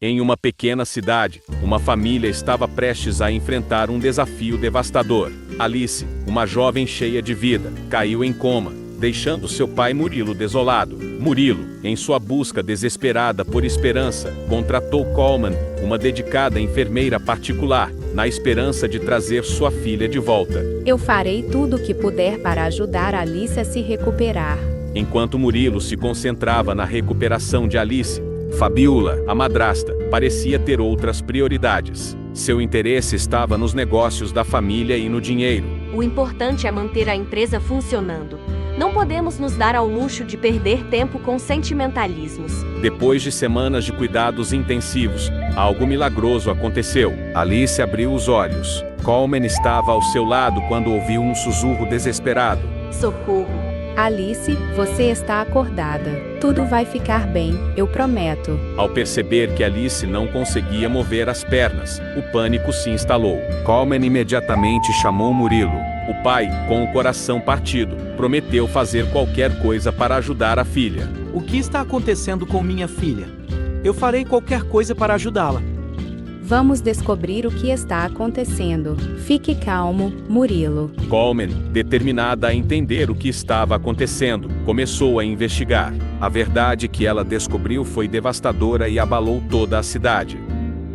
Em uma pequena cidade, uma família estava prestes a enfrentar um desafio devastador. Alice, uma jovem cheia de vida, caiu em coma, deixando seu pai Murilo desolado. Murilo, em sua busca desesperada por esperança, contratou Coleman, uma dedicada enfermeira particular, na esperança de trazer sua filha de volta. Eu farei tudo o que puder para ajudar Alice a se recuperar. Enquanto Murilo se concentrava na recuperação de Alice, Fabiola, a madrasta, parecia ter outras prioridades. Seu interesse estava nos negócios da família e no dinheiro. O importante é manter a empresa funcionando. Não podemos nos dar ao luxo de perder tempo com sentimentalismos. Depois de semanas de cuidados intensivos, algo milagroso aconteceu. Alice abriu os olhos. Coleman estava ao seu lado quando ouviu um sussurro desesperado. Socorro! Alice, você está acordada. Tudo vai ficar bem, eu prometo. Ao perceber que Alice não conseguia mover as pernas, o pânico se instalou. Coleman imediatamente chamou Murilo. O pai, com o coração partido, prometeu fazer qualquer coisa para ajudar a filha. O que está acontecendo com minha filha? Eu farei qualquer coisa para ajudá-la. Vamos descobrir o que está acontecendo. Fique calmo, Murilo. Coleman, determinada a entender o que estava acontecendo, começou a investigar. A verdade que ela descobriu foi devastadora e abalou toda a cidade.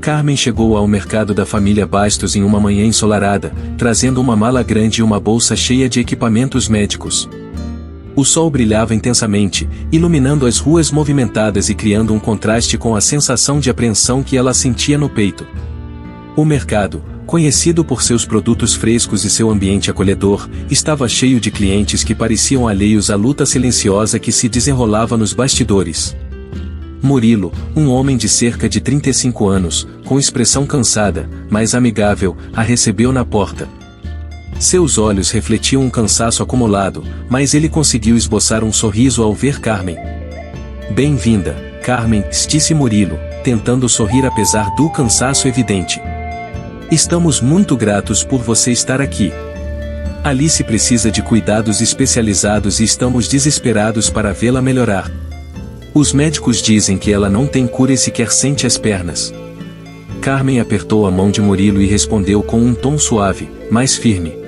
Carmen chegou ao mercado da família Bastos em uma manhã ensolarada, trazendo uma mala grande e uma bolsa cheia de equipamentos médicos. O sol brilhava intensamente, iluminando as ruas movimentadas e criando um contraste com a sensação de apreensão que ela sentia no peito. O mercado, conhecido por seus produtos frescos e seu ambiente acolhedor, estava cheio de clientes que pareciam alheios à luta silenciosa que se desenrolava nos bastidores. Murilo, um homem de cerca de 35 anos, com expressão cansada, mas amigável, a recebeu na porta. Seus olhos refletiam um cansaço acumulado, mas ele conseguiu esboçar um sorriso ao ver Carmen. Bem-vinda, Carmen, disse Murilo, tentando sorrir apesar do cansaço evidente. Estamos muito gratos por você estar aqui. Alice precisa de cuidados especializados e estamos desesperados para vê-la melhorar. Os médicos dizem que ela não tem cura e sequer sente as pernas. Carmen apertou a mão de Murilo e respondeu com um tom suave, mas firme.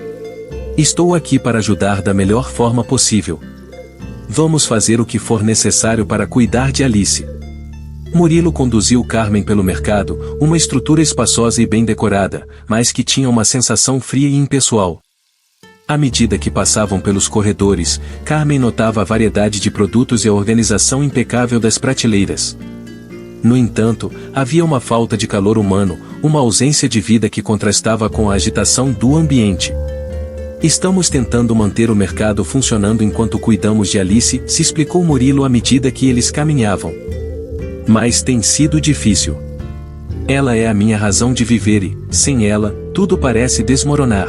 Estou aqui para ajudar da melhor forma possível. Vamos fazer o que for necessário para cuidar de Alice. Murilo conduziu Carmen pelo mercado, uma estrutura espaçosa e bem decorada, mas que tinha uma sensação fria e impessoal. À medida que passavam pelos corredores, Carmen notava a variedade de produtos e a organização impecável das prateleiras. No entanto, havia uma falta de calor humano, uma ausência de vida que contrastava com a agitação do ambiente. Estamos tentando manter o mercado funcionando enquanto cuidamos de Alice, se explicou Murilo à medida que eles caminhavam. Mas tem sido difícil. Ela é a minha razão de viver e, sem ela, tudo parece desmoronar.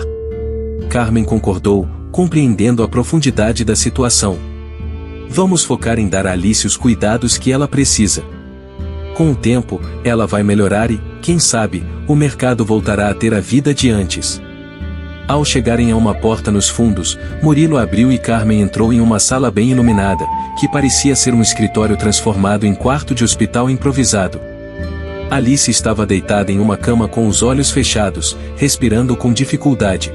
Carmen concordou, compreendendo a profundidade da situação. Vamos focar em dar a Alice os cuidados que ela precisa. Com o tempo, ela vai melhorar e, quem sabe, o mercado voltará a ter a vida de antes. Ao chegarem a uma porta nos fundos, Murilo abriu e Carmen entrou em uma sala bem iluminada, que parecia ser um escritório transformado em quarto de hospital improvisado. Alice estava deitada em uma cama com os olhos fechados, respirando com dificuldade.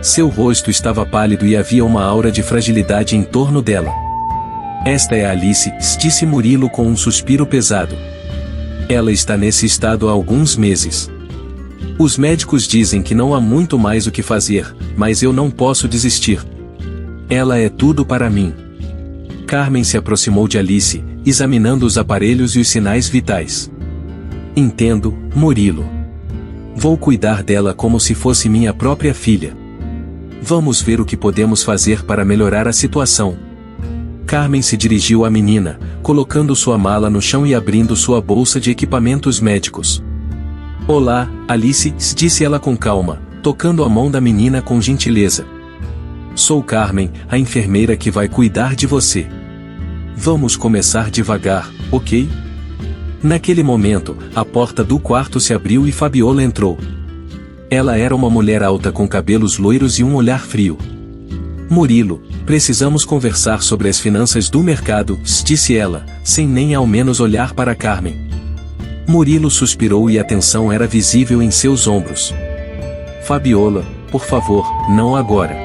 Seu rosto estava pálido e havia uma aura de fragilidade em torno dela. Esta é Alice, disse Murilo com um suspiro pesado. Ela está nesse estado há alguns meses. Os médicos dizem que não há muito mais o que fazer, mas eu não posso desistir. Ela é tudo para mim. Carmen se aproximou de Alice, examinando os aparelhos e os sinais vitais. Entendo, Murilo. Vou cuidar dela como se fosse minha própria filha. Vamos ver o que podemos fazer para melhorar a situação. Carmen se dirigiu à menina, colocando sua mala no chão e abrindo sua bolsa de equipamentos médicos. Olá, Alice, disse ela com calma, tocando a mão da menina com gentileza. Sou Carmen, a enfermeira que vai cuidar de você. Vamos começar devagar, ok? Naquele momento, a porta do quarto se abriu e Fabiola entrou. Ela era uma mulher alta com cabelos loiros e um olhar frio. Murilo, precisamos conversar sobre as finanças do mercado, disse ela, sem nem ao menos olhar para Carmen. Murilo suspirou e a tensão era visível em seus ombros. Fabiola, por favor, não agora.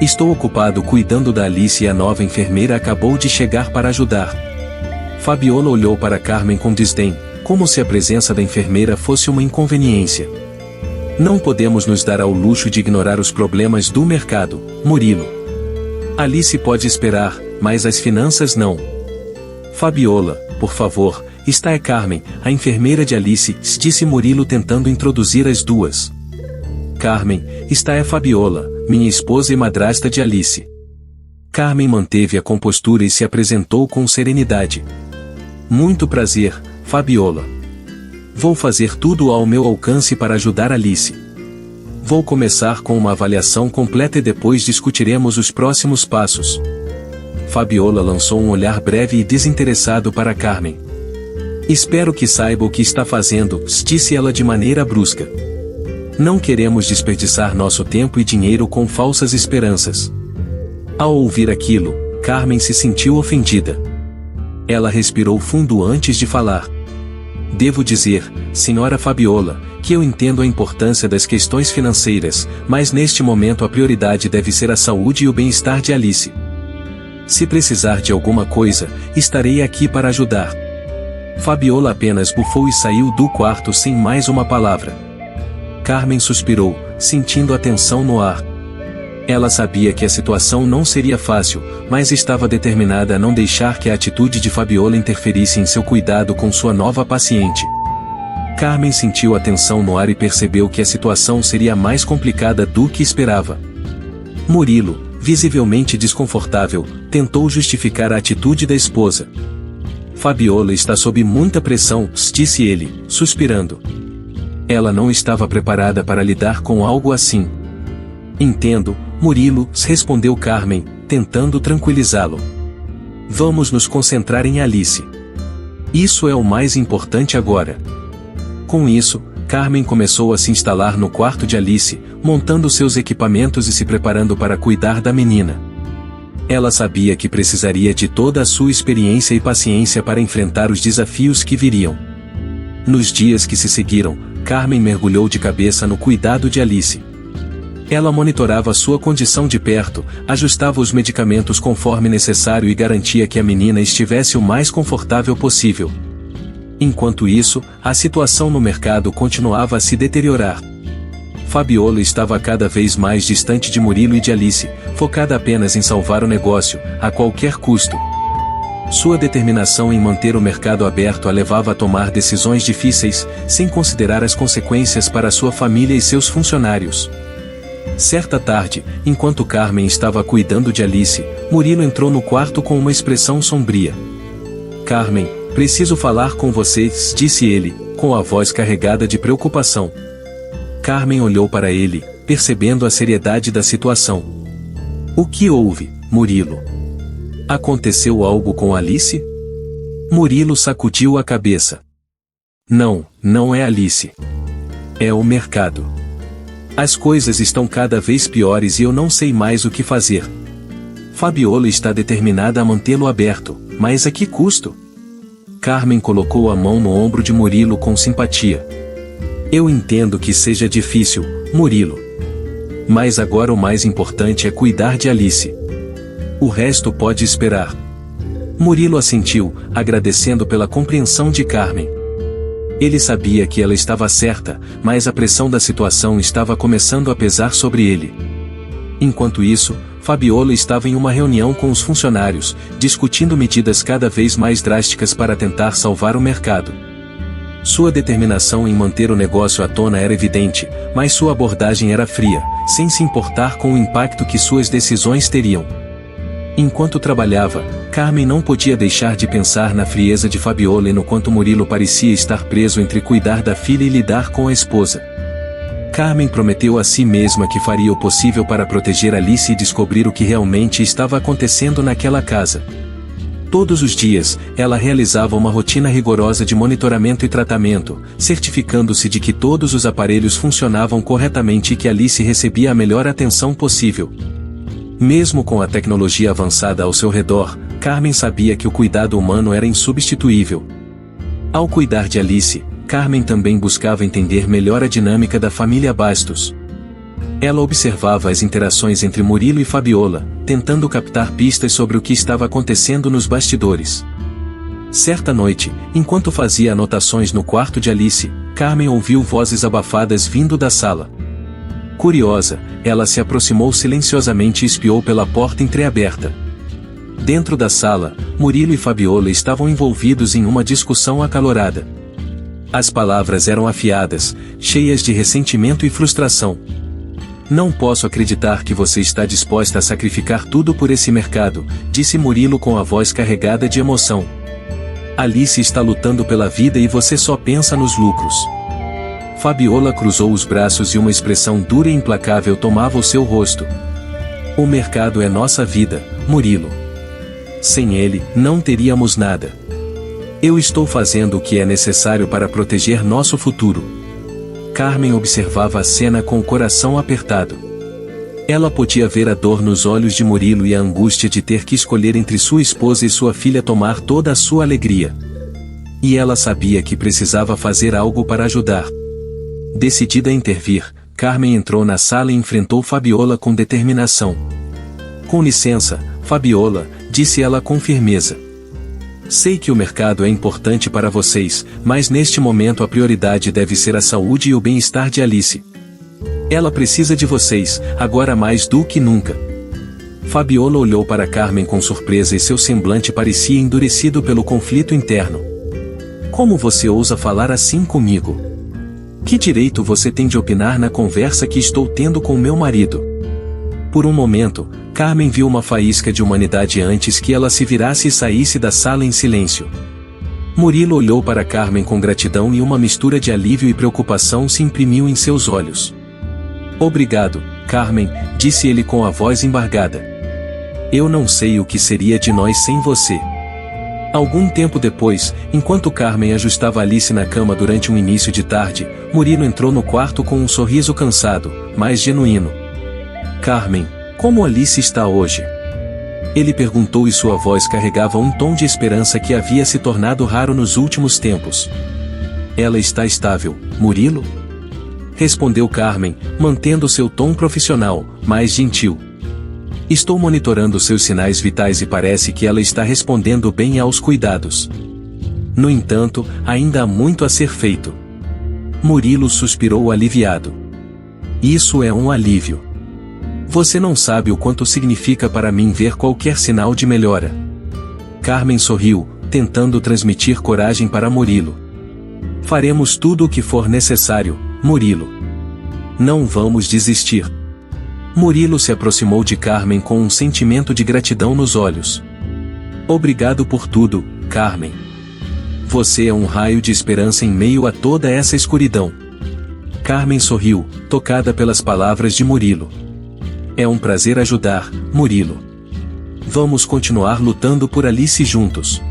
Estou ocupado cuidando da Alice e a nova enfermeira acabou de chegar para ajudar. Fabiola olhou para Carmen com desdém, como se a presença da enfermeira fosse uma inconveniência. Não podemos nos dar ao luxo de ignorar os problemas do mercado, Murilo. Alice pode esperar, mas as finanças não. Fabiola, por favor, esta é Carmen, a enfermeira de Alice, disse Murilo tentando introduzir as duas. Carmen, esta é Fabiola, minha esposa e madrasta de Alice. Carmen manteve a compostura e se apresentou com serenidade. Muito prazer, Fabiola. Vou fazer tudo ao meu alcance para ajudar Alice. Vou começar com uma avaliação completa e depois discutiremos os próximos passos. Fabiola lançou um olhar breve e desinteressado para Carmen. Espero que saiba o que está fazendo, disse ela de maneira brusca. Não queremos desperdiçar nosso tempo e dinheiro com falsas esperanças. Ao ouvir aquilo, Carmen se sentiu ofendida. Ela respirou fundo antes de falar. Devo dizer, senhora Fabiola, que eu entendo a importância das questões financeiras, mas neste momento a prioridade deve ser a saúde e o bem-estar de Alice. Se precisar de alguma coisa, estarei aqui para ajudar. Fabiola apenas bufou e saiu do quarto sem mais uma palavra. Carmen suspirou, sentindo a tensão no ar. Ela sabia que a situação não seria fácil, mas estava determinada a não deixar que a atitude de Fabiola interferisse em seu cuidado com sua nova paciente. Carmen sentiu a tensão no ar e percebeu que a situação seria mais complicada do que esperava. Murilo, visivelmente desconfortável, tentou justificar a atitude da esposa. Fabiola está sob muita pressão, disse ele, suspirando. Ela não estava preparada para lidar com algo assim. Entendo, Murilo, respondeu Carmen, tentando tranquilizá-lo. Vamos nos concentrar em Alice. Isso é o mais importante agora. Com isso, Carmen começou a se instalar no quarto de Alice, montando seus equipamentos e se preparando para cuidar da menina. Ela sabia que precisaria de toda a sua experiência e paciência para enfrentar os desafios que viriam. Nos dias que se seguiram, Carmen mergulhou de cabeça no cuidado de Alice. Ela monitorava sua condição de perto, ajustava os medicamentos conforme necessário e garantia que a menina estivesse o mais confortável possível. Enquanto isso, a situação no mercado continuava a se deteriorar. Fabiola estava cada vez mais distante de Murilo e de Alice, focada apenas em salvar o negócio, a qualquer custo. Sua determinação em manter o mercado aberto a levava a tomar decisões difíceis, sem considerar as consequências para sua família e seus funcionários. Certa tarde, enquanto Carmen estava cuidando de Alice, Murilo entrou no quarto com uma expressão sombria. Carmen, preciso falar com você, disse ele, com a voz carregada de preocupação. Carmen olhou para ele, percebendo a seriedade da situação. O que houve, Murilo? Aconteceu algo com Alice? Murilo sacudiu a cabeça. Não, não é Alice. É o mercado. As coisas estão cada vez piores e eu não sei mais o que fazer. Fabiola está determinada a mantê-lo aberto, mas a que custo? Carmen colocou a mão no ombro de Murilo com simpatia. Eu entendo que seja difícil, Murilo. Mas agora o mais importante é cuidar de Alice. O resto pode esperar. Murilo assentiu, agradecendo pela compreensão de Carmen. Ele sabia que ela estava certa, mas a pressão da situação estava começando a pesar sobre ele. Enquanto isso, Fabiola estava em uma reunião com os funcionários, discutindo medidas cada vez mais drásticas para tentar salvar o mercado. Sua determinação em manter o negócio à tona era evidente, mas sua abordagem era fria, sem se importar com o impacto que suas decisões teriam. Enquanto trabalhava, Carmen não podia deixar de pensar na frieza de Fabiola e no quanto Murilo parecia estar preso entre cuidar da filha e lidar com a esposa. Carmen prometeu a si mesma que faria o possível para proteger Alice e descobrir o que realmente estava acontecendo naquela casa. Todos os dias, ela realizava uma rotina rigorosa de monitoramento e tratamento, certificando-se de que todos os aparelhos funcionavam corretamente e que Alice recebia a melhor atenção possível. Mesmo com a tecnologia avançada ao seu redor, Carmen sabia que o cuidado humano era insubstituível. Ao cuidar de Alice, Carmen também buscava entender melhor a dinâmica da família Bastos. Ela observava as interações entre Murilo e Fabiola, tentando captar pistas sobre o que estava acontecendo nos bastidores. Certa noite, enquanto fazia anotações no quarto de Alice, Carmen ouviu vozes abafadas vindo da sala. Curiosa, ela se aproximou silenciosamente e espiou pela porta entreaberta. Dentro da sala, Murilo e Fabiola estavam envolvidos em uma discussão acalorada. As palavras eram afiadas, cheias de ressentimento e frustração. "Não posso acreditar que você está disposta a sacrificar tudo por esse mercado", disse Murilo com a voz carregada de emoção. "Alice está lutando pela vida e você só pensa nos lucros." Fabiola cruzou os braços e uma expressão dura e implacável tomava o seu rosto. "O mercado é nossa vida, Murilo. Sem ele, não teríamos nada. Eu estou fazendo o que é necessário para proteger nosso futuro." Carmen observava a cena com o coração apertado. Ela podia ver a dor nos olhos de Murilo e a angústia de ter que escolher entre sua esposa e sua filha tomar toda a sua alegria. E ela sabia que precisava fazer algo para ajudar. Decidida a intervir, Carmen entrou na sala e enfrentou Fabiola com determinação. "Com licença, Fabiola", disse ela com firmeza. "Sei que o mercado é importante para vocês, mas neste momento a prioridade deve ser a saúde e o bem-estar de Alice. Ela precisa de vocês, agora mais do que nunca." Fabiola olhou para Carmen com surpresa e seu semblante parecia endurecido pelo conflito interno. "Como você ousa falar assim comigo? Que direito você tem de opinar na conversa que estou tendo com meu marido?" Por um momento, Carmen viu uma faísca de humanidade antes que ela se virasse e saísse da sala em silêncio. Murilo olhou para Carmen com gratidão e uma mistura de alívio e preocupação se imprimiu em seus olhos. "Obrigado, Carmen", disse ele com a voz embargada. "Eu não sei o que seria de nós sem você." Algum tempo depois, enquanto Carmen ajustava Alice na cama durante um início de tarde, Murilo entrou no quarto com um sorriso cansado, mas genuíno. "Carmen, como Alice está hoje?" Ele perguntou e sua voz carregava um tom de esperança que havia se tornado raro nos últimos tempos. "Ela está estável, Murilo?" respondeu Carmen, mantendo seu tom profissional, mas gentil. "Estou monitorando seus sinais vitais e parece que ela está respondendo bem aos cuidados. No entanto, ainda há muito a ser feito." Murilo suspirou aliviado. "Isso é um alívio. Você não sabe o quanto significa para mim ver qualquer sinal de melhora." Carmen sorriu, tentando transmitir coragem para Murilo. "Faremos tudo o que for necessário, Murilo. Não vamos desistir." Murilo se aproximou de Carmen com um sentimento de gratidão nos olhos. "Obrigado por tudo, Carmen. Você é um raio de esperança em meio a toda essa escuridão." Carmen sorriu, tocada pelas palavras de Murilo. "É um prazer ajudar, Murilo. Vamos continuar lutando por Alice juntos."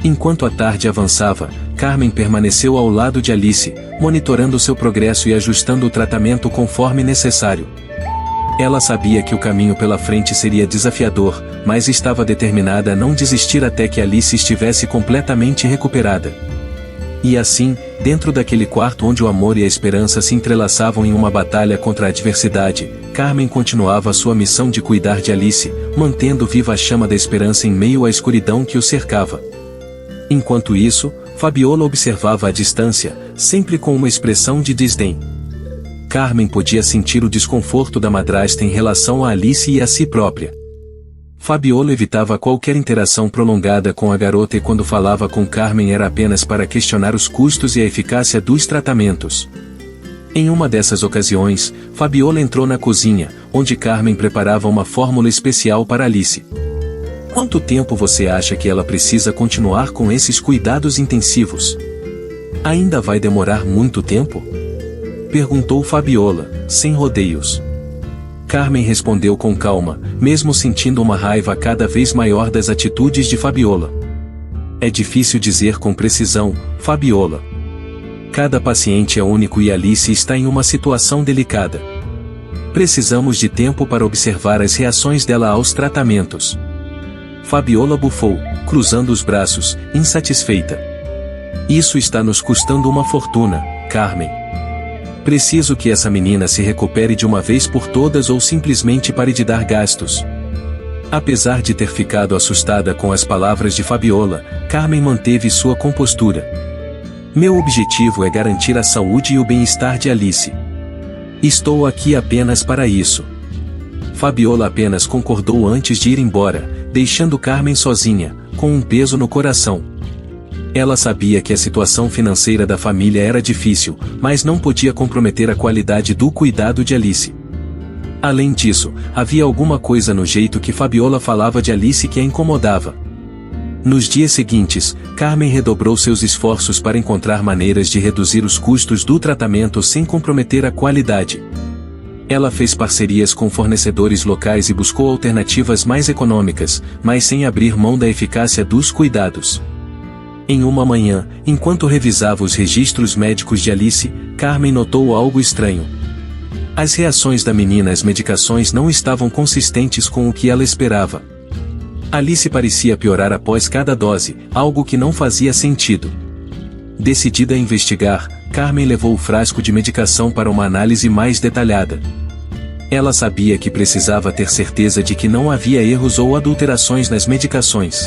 Enquanto a tarde avançava, Carmen permaneceu ao lado de Alice, monitorando seu progresso e ajustando o tratamento conforme necessário. Ela sabia que o caminho pela frente seria desafiador, mas estava determinada a não desistir até que Alice estivesse completamente recuperada. E assim, dentro daquele quarto onde o amor e a esperança se entrelaçavam em uma batalha contra a adversidade, Carmen continuava sua missão de cuidar de Alice, mantendo viva a chama da esperança em meio à escuridão que o cercava. Enquanto isso, Fabiola observava à distância, sempre com uma expressão de desdém. Carmen podia sentir o desconforto da madrasta em relação a Alice e a si própria. Fabiola evitava qualquer interação prolongada com a garota e quando falava com Carmen era apenas para questionar os custos e a eficácia dos tratamentos. Em uma dessas ocasiões, Fabiola entrou na cozinha, onde Carmen preparava uma fórmula especial para Alice. "Quanto tempo você acha que ela precisa continuar com esses cuidados intensivos? Ainda vai demorar muito tempo?" perguntou Fabiola, sem rodeios. Carmen respondeu com calma, mesmo sentindo uma raiva cada vez maior das atitudes de Fabiola. "É difícil dizer com precisão, Fabiola. Cada paciente é único e Alice está em uma situação delicada. Precisamos de tempo para observar as reações dela aos tratamentos." Fabiola bufou, cruzando os braços, insatisfeita. Isso está nos custando uma fortuna, Carmen. Preciso que essa menina se recupere de uma vez por todas ou simplesmente pare de dar gastos. Apesar de ter ficado assustada com as palavras de Fabiola, Carmen manteve sua compostura. Meu objetivo é garantir a saúde e o bem-estar de Alice. Estou aqui apenas para isso. Fabiola apenas concordou antes de ir embora, deixando Carmen sozinha, com um peso no coração. Ela sabia que a situação financeira da família era difícil, mas não podia comprometer a qualidade do cuidado de Alice. Além disso, havia alguma coisa no jeito que Fabiola falava de Alice que a incomodava. Nos dias seguintes, Carmen redobrou seus esforços para encontrar maneiras de reduzir os custos do tratamento sem comprometer a qualidade. Ela fez parcerias com fornecedores locais e buscou alternativas mais econômicas, mas sem abrir mão da eficácia dos cuidados. Em uma manhã, enquanto revisava os registros médicos de Alice, Carmen notou algo estranho. As reações da menina às medicações não estavam consistentes com o que ela esperava. Alice parecia piorar após cada dose, algo que não fazia sentido. Decidida a investigar, Carmen levou o frasco de medicação para uma análise mais detalhada. Ela sabia que precisava ter certeza de que não havia erros ou adulterações nas medicações.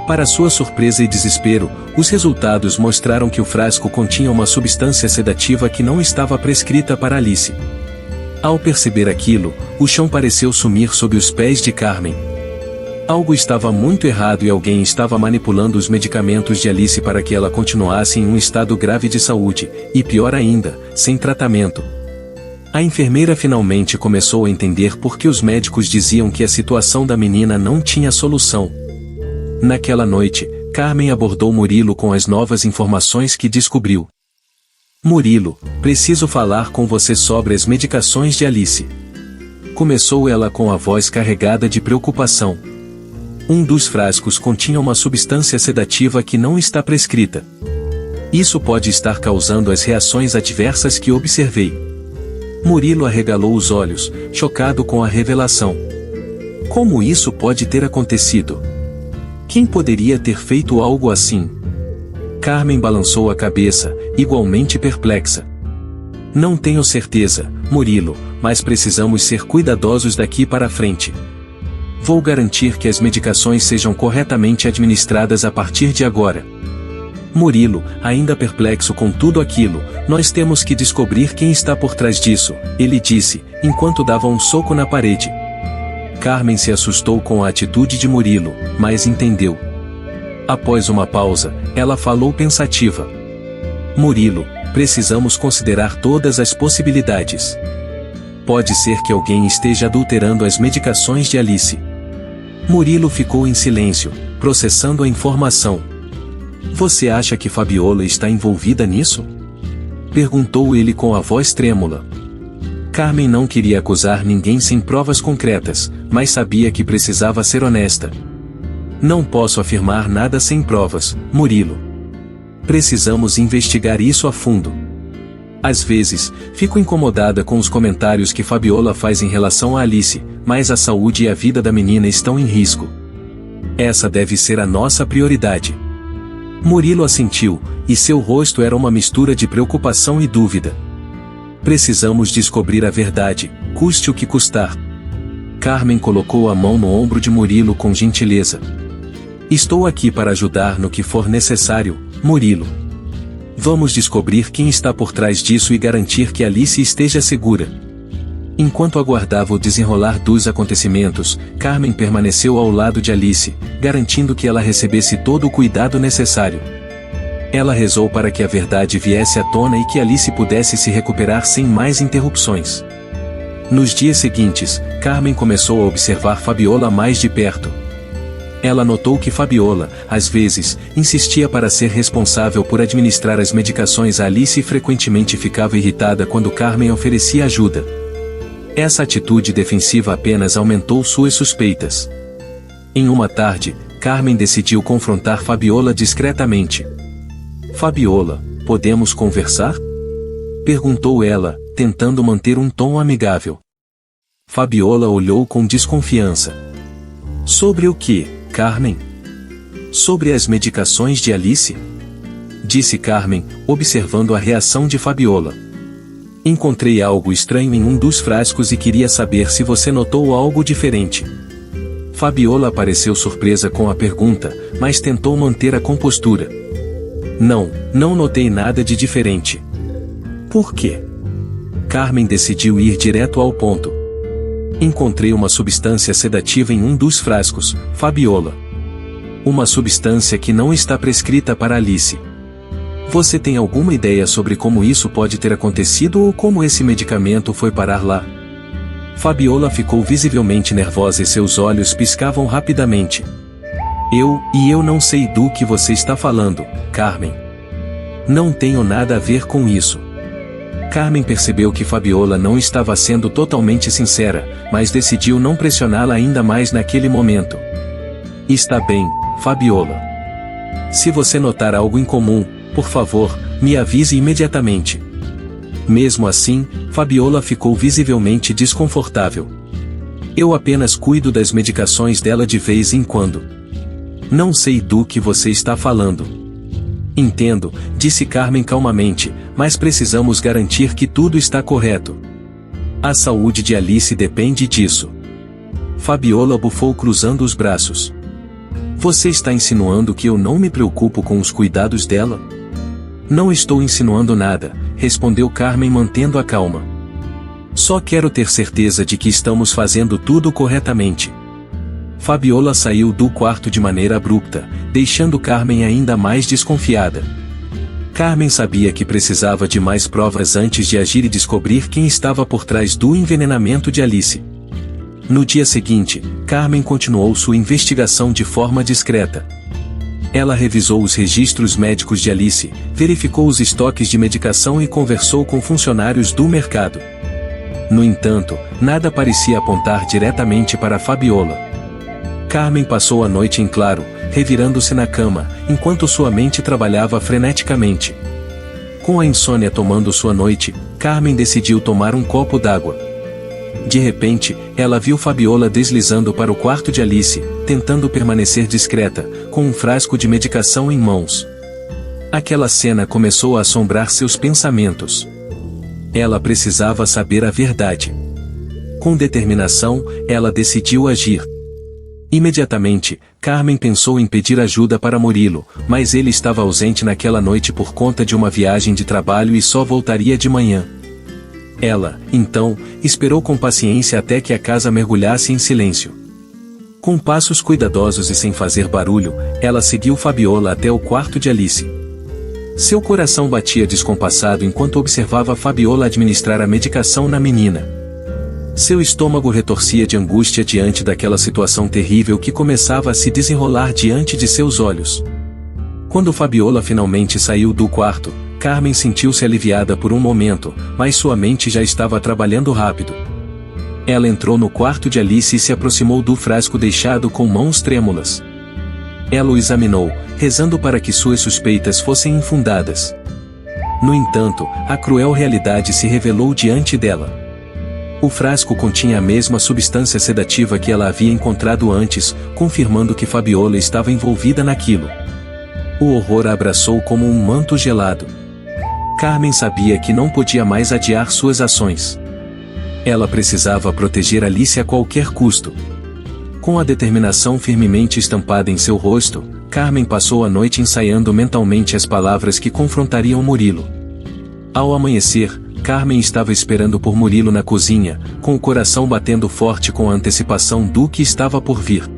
Para sua surpresa e desespero, os resultados mostraram que o frasco continha uma substância sedativa que não estava prescrita para Alice. Ao perceber aquilo, o chão pareceu sumir sob os pés de Carmen. Algo estava muito errado e alguém estava manipulando os medicamentos de Alice para que ela continuasse em um estado grave de saúde, e pior ainda, sem tratamento. A enfermeira finalmente começou a entender por que os médicos diziam que a situação da menina não tinha solução. Naquela noite, Carmen abordou Murilo com as novas informações que descobriu. Murilo, preciso falar com você sobre as medicações de Alice. Começou ela com a voz carregada de preocupação. Um dos frascos continha uma substância sedativa que não está prescrita. Isso pode estar causando as reações adversas que observei. Murilo arregalou os olhos, chocado com a revelação. Como isso pode ter acontecido? Quem poderia ter feito algo assim? Carmen balançou a cabeça, igualmente perplexa. Não tenho certeza, Murilo, mas precisamos ser cuidadosos daqui para frente. Vou garantir que as medicações sejam corretamente administradas a partir de agora. Murilo, ainda perplexo com tudo aquilo, nós temos que descobrir quem está por trás disso, ele disse, enquanto dava um soco na parede. Carmen se assustou com a atitude de Murilo, mas entendeu. Após uma pausa, ela falou pensativa. Murilo, precisamos considerar todas as possibilidades. Pode ser que alguém esteja adulterando as medicações de Alice. Murilo ficou em silêncio, processando a informação. Você acha que Fabiola está envolvida nisso? Perguntou ele com a voz trêmula. Carmen não queria acusar ninguém sem provas concretas, mas sabia que precisava ser honesta. Não posso afirmar nada sem provas, Murilo. Precisamos investigar isso a fundo. Às vezes, fico incomodada com os comentários que Fabiola faz em relação a Alice, mas a saúde e a vida da menina estão em risco. Essa deve ser a nossa prioridade. Murilo assentiu, e seu rosto era uma mistura de preocupação e dúvida. Precisamos descobrir a verdade, custe o que custar. Carmen colocou a mão no ombro de Murilo com gentileza. Estou aqui para ajudar no que for necessário, Murilo. Vamos descobrir quem está por trás disso e garantir que Alice esteja segura. Enquanto aguardava o desenrolar dos acontecimentos, Carmen permaneceu ao lado de Alice, garantindo que ela recebesse todo o cuidado necessário. Ela rezou para que a verdade viesse à tona e que Alice pudesse se recuperar sem mais interrupções. Nos dias seguintes, Carmen começou a observar Fabiola mais de perto. Ela notou que Fabiola, às vezes, insistia para ser responsável por administrar as medicações a Alice e frequentemente ficava irritada quando Carmen oferecia ajuda. Essa atitude defensiva apenas aumentou suas suspeitas. Em uma tarde, Carmen decidiu confrontar Fabiola discretamente. Fabiola, podemos conversar? Perguntou ela, tentando manter um tom amigável. Fabiola olhou com desconfiança. Sobre o que, Carmen? Sobre as medicações de Alice? disse Carmen, observando a reação de Fabiola. Encontrei algo estranho em um dos frascos e queria saber se você notou algo diferente. Fabiola pareceu surpresa com a pergunta, mas tentou manter a compostura. Não notei nada de diferente. Por quê? Carmen decidiu ir direto ao ponto. Encontrei uma substância sedativa em um dos frascos, Fabiola. Uma substância que não está prescrita para Alice. Você tem alguma ideia sobre como isso pode ter acontecido ou como esse medicamento foi parar lá? Fabiola ficou visivelmente nervosa e seus olhos piscavam rapidamente. Eu não sei do que você está falando, Carmen. Não tenho nada a ver com isso. Carmen percebeu que Fabiola não estava sendo totalmente sincera, mas decidiu não pressioná-la ainda mais naquele momento. Está bem, Fabiola. Se você notar algo incomum, por favor, me avise imediatamente. Mesmo assim, Fabiola ficou visivelmente desconfortável. Eu apenas cuido das medicações dela de vez em quando. Não sei do que você está falando. Entendo, disse Carmen calmamente, mas precisamos garantir que tudo está correto. A saúde de Alice depende disso. Fabiola bufou cruzando os braços. Você está insinuando que eu não me preocupo com os cuidados dela? Não estou insinuando nada, respondeu Carmen mantendo a calma. Só quero ter certeza de que estamos fazendo tudo corretamente. Fabiola saiu do quarto de maneira abrupta, deixando Carmen ainda mais desconfiada. Carmen sabia que precisava de mais provas antes de agir e descobrir quem estava por trás do envenenamento de Alice. No dia seguinte, Carmen continuou sua investigação de forma discreta. Ela revisou os registros médicos de Alice, verificou os estoques de medicação e conversou com funcionários do mercado. No entanto, nada parecia apontar diretamente para Fabiola. Carmen passou a noite em claro, revirando-se na cama, enquanto sua mente trabalhava freneticamente. Com a insônia tomando sua noite, Carmen decidiu tomar um copo d'água. De repente, ela viu Fabiola deslizando para o quarto de Alice, tentando permanecer discreta, com um frasco de medicação em mãos. Aquela cena começou a assombrar seus pensamentos. Ela precisava saber a verdade. Com determinação, ela decidiu agir. Imediatamente, Carmen pensou em pedir ajuda para Murilo, mas ele estava ausente naquela noite por conta de uma viagem de trabalho e só voltaria de manhã. Ela, então, esperou com paciência até que a casa mergulhasse em silêncio. Com passos cuidadosos e sem fazer barulho, ela seguiu Fabiola até o quarto de Alice. Seu coração batia descompassado enquanto observava Fabiola administrar a medicação na menina. Seu estômago retorcia de angústia diante daquela situação terrível que começava a se desenrolar diante de seus olhos. Quando Fabiola finalmente saiu do quarto, Carmen sentiu-se aliviada por um momento, mas sua mente já estava trabalhando rápido. Ela entrou no quarto de Alice e se aproximou do frasco deixado com mãos trêmulas. Ela o examinou, rezando para que suas suspeitas fossem infundadas. No entanto, a cruel realidade se revelou diante dela. O frasco continha a mesma substância sedativa que ela havia encontrado antes, confirmando que Fabiola estava envolvida naquilo. O horror a abraçou como um manto gelado. Carmen sabia que não podia mais adiar suas ações. Ela precisava proteger Alice a qualquer custo. Com a determinação firmemente estampada em seu rosto, Carmen passou a noite ensaiando mentalmente as palavras que confrontariam Murilo. Ao amanhecer, Carmen estava esperando por Murilo na cozinha, com o coração batendo forte com a antecipação do que estava por vir.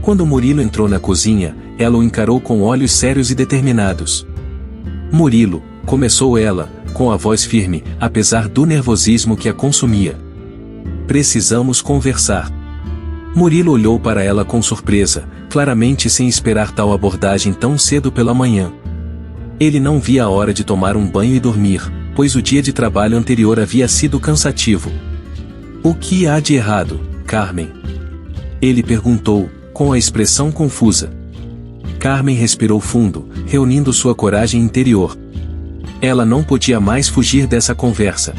Quando Murilo entrou na cozinha, ela o encarou com olhos sérios e determinados. Murilo, começou ela, com a voz firme, apesar do nervosismo que a consumia. Precisamos conversar. Murilo olhou para ela com surpresa, claramente sem esperar tal abordagem tão cedo pela manhã. Ele não via a hora de tomar um banho e dormir, pois o dia de trabalho anterior havia sido cansativo. O que há de errado, Carmen? Ele perguntou, com a expressão confusa. Carmen respirou fundo, reunindo sua coragem interior. Ela não podia mais fugir dessa conversa.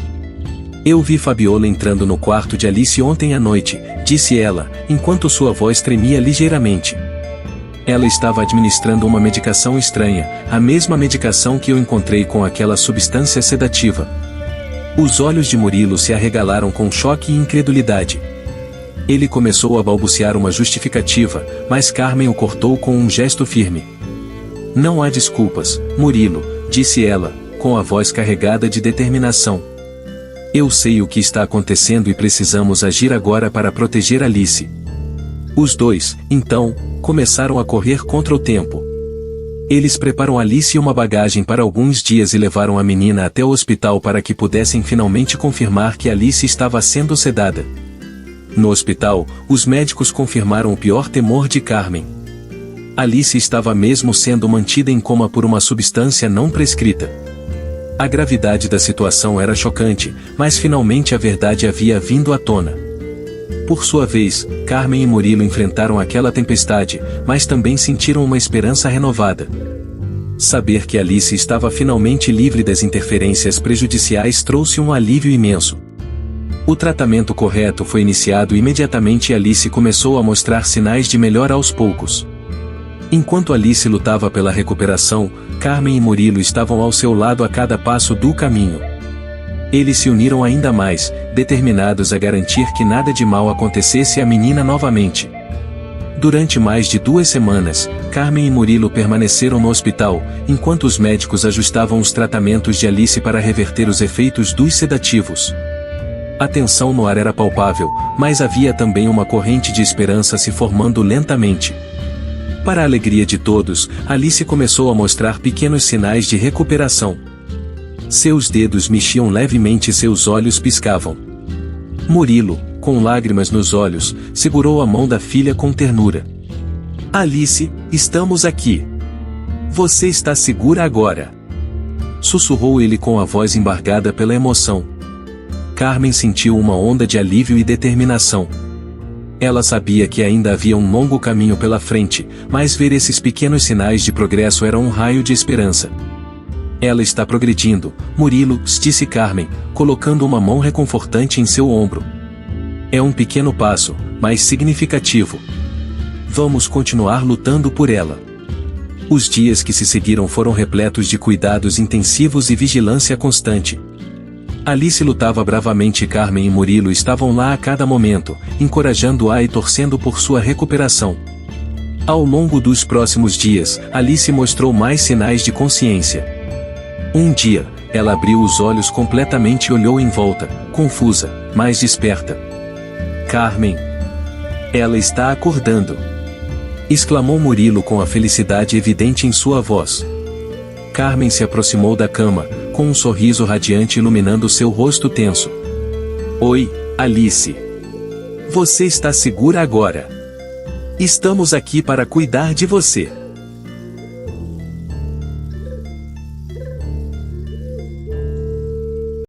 Eu vi Fabiola entrando no quarto de Alice ontem à noite, disse ela, enquanto sua voz tremia ligeiramente. Ela estava administrando uma medicação estranha, a mesma medicação que eu encontrei com aquela substância sedativa. Os olhos de Murilo se arregalaram com choque e incredulidade. Ele começou a balbuciar uma justificativa, mas Carmen o cortou com um gesto firme. Não há desculpas, Murilo, disse ela, com a voz carregada de determinação. Eu sei o que está acontecendo e precisamos agir agora para proteger Alice. Os dois, então, começaram a correr contra o tempo. Eles preparam Alice uma bagagem para alguns dias e levaram a menina até o hospital para que pudessem finalmente confirmar que Alice estava sendo sedada. No hospital, os médicos confirmaram o pior temor de Carmen. Alice estava mesmo sendo mantida em coma por uma substância não prescrita. A gravidade da situação era chocante, mas finalmente a verdade havia vindo à tona. Por sua vez, Carmen e Murilo enfrentaram aquela tempestade, mas também sentiram uma esperança renovada. Saber que Alice estava finalmente livre das interferências prejudiciais trouxe um alívio imenso. O tratamento correto foi iniciado imediatamente e Alice começou a mostrar sinais de melhora aos poucos. Enquanto Alice lutava pela recuperação, Carmen e Murilo estavam ao seu lado a cada passo do caminho. Eles se uniram ainda mais, determinados a garantir que nada de mal acontecesse à menina novamente. Durante mais de 2 semanas, Carmen e Murilo permaneceram no hospital, enquanto os médicos ajustavam os tratamentos de Alice para reverter os efeitos dos sedativos. A tensão no ar era palpável, mas havia também uma corrente de esperança se formando lentamente. Para a alegria de todos, Alice começou a mostrar pequenos sinais de recuperação. Seus dedos mexiam levemente e seus olhos piscavam. Murilo, com lágrimas nos olhos, segurou a mão da filha com ternura. Alice, estamos aqui. Você está segura agora. Sussurrou ele com a voz embargada pela emoção. Carmen sentiu uma onda de alívio e determinação. Ela sabia que ainda havia um longo caminho pela frente, mas ver esses pequenos sinais de progresso era um raio de esperança. Ela está progredindo, Murilo, disse Carmen, colocando uma mão reconfortante em seu ombro. É um pequeno passo, mas significativo. Vamos continuar lutando por ela. Os dias que se seguiram foram repletos de cuidados intensivos e vigilância constante. Alice lutava bravamente e Carmen e Murilo estavam lá a cada momento, encorajando-a e torcendo por sua recuperação. Ao longo dos próximos dias, Alice mostrou mais sinais de consciência. Um dia, ela abriu os olhos completamente e olhou em volta, confusa, mas desperta. Carmen! Ela está acordando! Exclamou Murilo com a felicidade evidente em sua voz. Carmen se aproximou da cama, com um sorriso radiante iluminando seu rosto tenso. Oi, Alice! Você está segura agora? Estamos aqui para cuidar de você.